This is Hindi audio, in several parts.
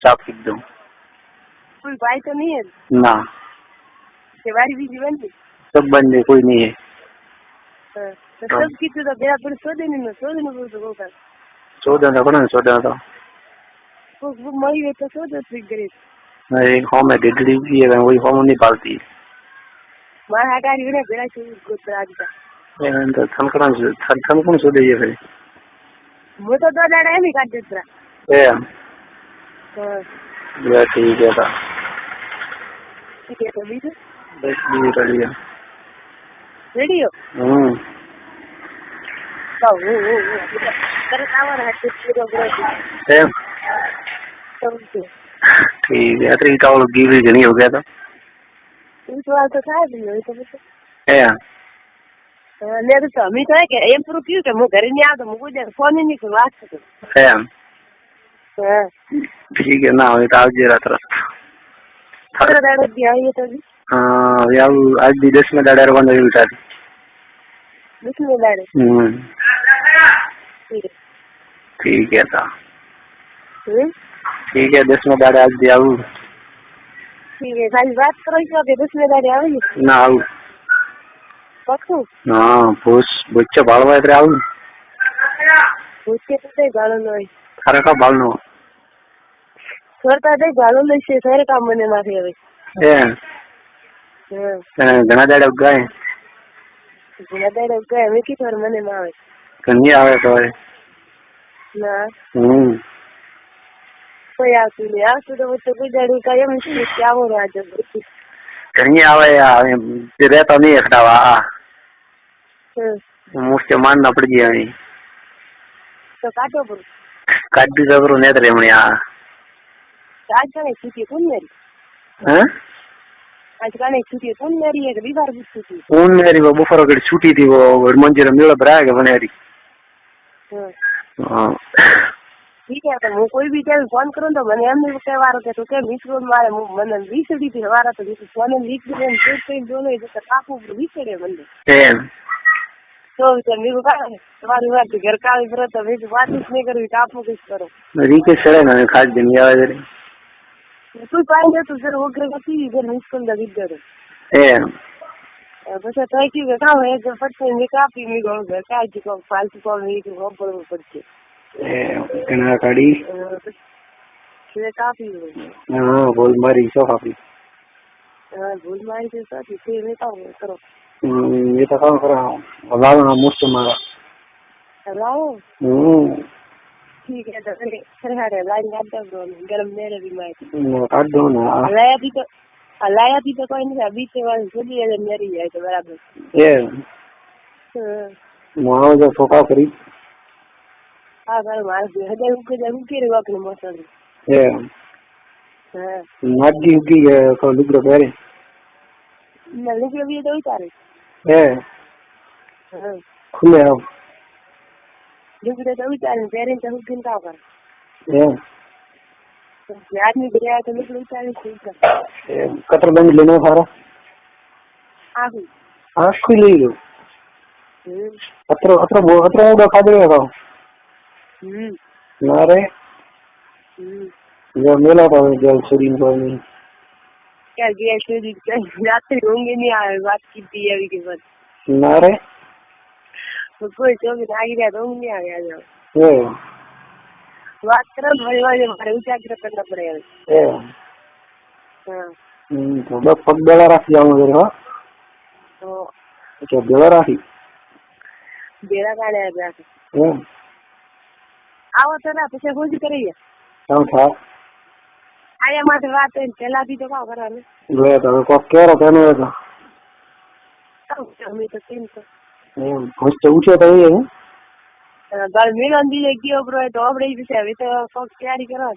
चाप एकदम कोई भाई तो नहीं है ना वारी बीजी बन सब बंद है कोई नहीं है तो सब कितने तो बेरा पर सो देने बोल तो 14 कोण 14 वो मई वे तो सो दे ट्रिक करे एक होम है डेडली भी है वही होम नहीं पालती मां हटारी बिना बेरा से गोत्रा दिया तो थन कौन सो दे ये फिर वो तो दो दाड़ा नहीं काट देता ए हां या ठीक है तो भी बस भी रेडियो तो वो कर टावर है तो ए ठीक है तो टावर गिव नहीं हो गया था इस बार तो था भी नहीं तो ए ले तो मी तो है कि ये पूरा क्यों कि मैं घर नहीं आता मुझे फोन ही नहीं कर वास्ते ए हां ठीक है ना हो तो आज जरा तरह थोड़ा दाड़ा दिया ये तो हां यार आज भी 10 में दाड़ा रवाना हुई था बिल्कुल दाड़ा ठीक है था ठीक है 10 में दाड़ा आज भी आऊं ठीक है खाली बात करो इसका के 10 में दाड़ा आऊंगी ना आऊं पक्कू हां बच्चा बालवा इधर आऊं बच्चे तो गालो नहीं अरे का बालनो छोरता दे गालो ले से सारे काम मने माथे હવે ए घना दाड़ा उगाए ઘણા દાડા ઉગાય હવે કે થોર મને માં આવે કન્યા આવે તો ના કોઈ આવતું નહીં આવતું તો વચ્ચે ગુજાડું કાંઈ એમ શું કે આવો રાજો કન્યા આવે તે રહેતા નહીં એકડાવા મુખ્ય માનના પડી ગયા અહીં તો કાઢો પડું કાઢી જબરું નેત્ર એમણે આજ કાણે છૂટી કોણ મેરી आज काने छुट्टी कौन मेरी है कभी बार छुट्टी कौन मेरी वो बुफर अगर छुट्टी थी वो मंजिल मेला भराएगा बनेरी हां ठीक है तो मैं कोई भी टाइम फोन करूं तो मैंने हमने कहवारो के तो के मिस रोड मारे મને 20 દી થી હવારા તો ફોન લીક દે ને તે જોને તો કાપુ વિસડે મને એમ તો મેં કહા તમારી વાત ઘર કાવી પર તો મેં વાત જ નહીં કરવી કાપુ કઈ કરો રીકે સડે ને ખાસ दिन આવે છે तू पाएंगे तो जरा वो करती इधर मुश्किल लगी दे ए बस ट्राई की का है जब पटने में काफी में गो घर का जी को फालतू को नहीं कि वो बड़ पड़ते ए कना काड़ी ये काफी हां बोल मारी सो काफी हां बोल मारी के साथ इसे में का करो ये तो काम कर रहा हूं लाओ मुझसे मारा लाओ ठीक है तो फिर हरे लाइन काट दो गरम मेरे भी मैं काट दो ना लाया भी तो कोई नहीं अभी से वाली खुली है मेरी है तो बराबर ये मां जो फोका करी हां कर मार दे हजे उके रे वाकने मौसम ये हां नादी उगी को लुगड़ो पहरे ना लुगड़ो भी तो उतारे ए हां खुले अब लुगड़ो तो उतारे पहरे तो हुकिन का कर ए आदमी गया तो लुगड़ो उतारे ठीक है कतर बंद लेना सारा आखु ले लो अत्र मोड़ा खा देगा ना रे जो मेला था जो शरीर को नहीं क्या गया शरीर रात होंगे नहीं आए बात की थी अभी के बाद ना रे कोई तो भी आ गया तो नहीं आ गया जो बात करो भाई भाई हमारे उजागर करना पड़ेगा ए हां तो बस पग बेला राखी जाऊं मेरे हां तो बेला राखी बेला का ले जाके आओ तो ना પછી હોજી કરીએ કામ થા આયા માટે વાત છે પેલા બી તો કામ કરવાનું લે તો કો કેરો તેનો તો અમે તો કેમ તો હોસ્ટ ઉઠે તો એ બાર મિલન દી ગયો બ્રો તો આપણે વિશે હવે તો કોક તૈયારી કરો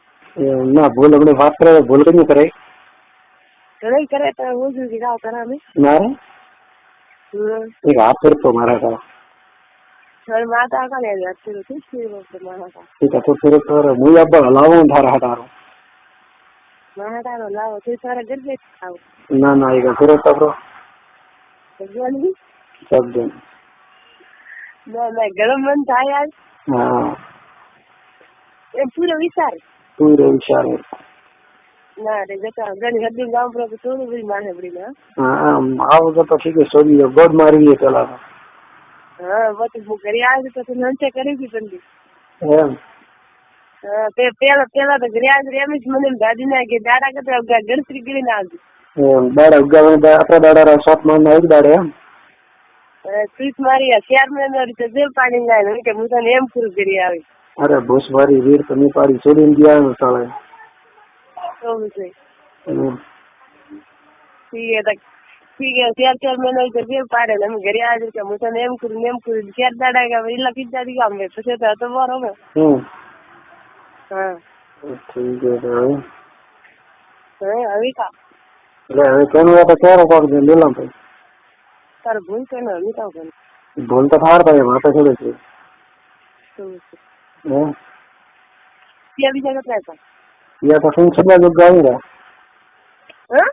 ના ભૂલ આપણે વાત કરે ભૂલ કઈ કરે નહીં કરે તો હોજી की गाव करा में ना रे एक हाथ पर तो मारा था सर माता का ले जाते हो ठीक है वो मारा था ठीक है तो फिर मुझे अब हलाओ था रहा था मारा लाओ तो सारा घर पे आओ ना ना ये फिर तो ब्रो जल्दी सब दिन ना गरम मन था यार हां ये पूरा विचार पूरे विचार ના રે જતા ઘણી હદી ગામ પર તો થોડું બધી માથે પડી ને હા આવું તો ઠીક છે સોરી ગોડ મારવી પેલા હા પછી હું ઘરે આવી તો નંચે કરી હતી પણ એમ પેલા તો ઘરે આવી એમ જ મને દાદી ના કે દાડા કરતા ગણતરી કરીને આવતી એમ દાડા ઉગાવવા આપણા દાડા શોખ માં એક દાડે એમ સ્વીચ મારી 4 મહિના રીતે જેલ પાડી લાવે કે હું તને એમ પૂરું કરી આવી અરે ભૂસ મારી વીર તમે પાડી છોડીને ગયા સાળે તો છે ઠીક છે 4 મહિના રીતે જેલ પાડે ને અમે ઘરે આવી કે હું તને એમ કરું 4 દાડા કે એટલા કીધા દીધા અમે પછી તો હતો બરોબર હા ઠીક છે હવે કા એટલે હવે કેનું તો ક્યારે કોક દે લેલા ભાઈ તારે ભૂલ છે ને હવે કામ કરે ભૂલ તો થાર ભાઈ માથે છોડે છે ત્યાં બીજા કેટલા હતા યા તો શું સમજ ગાવી રહ્યા હા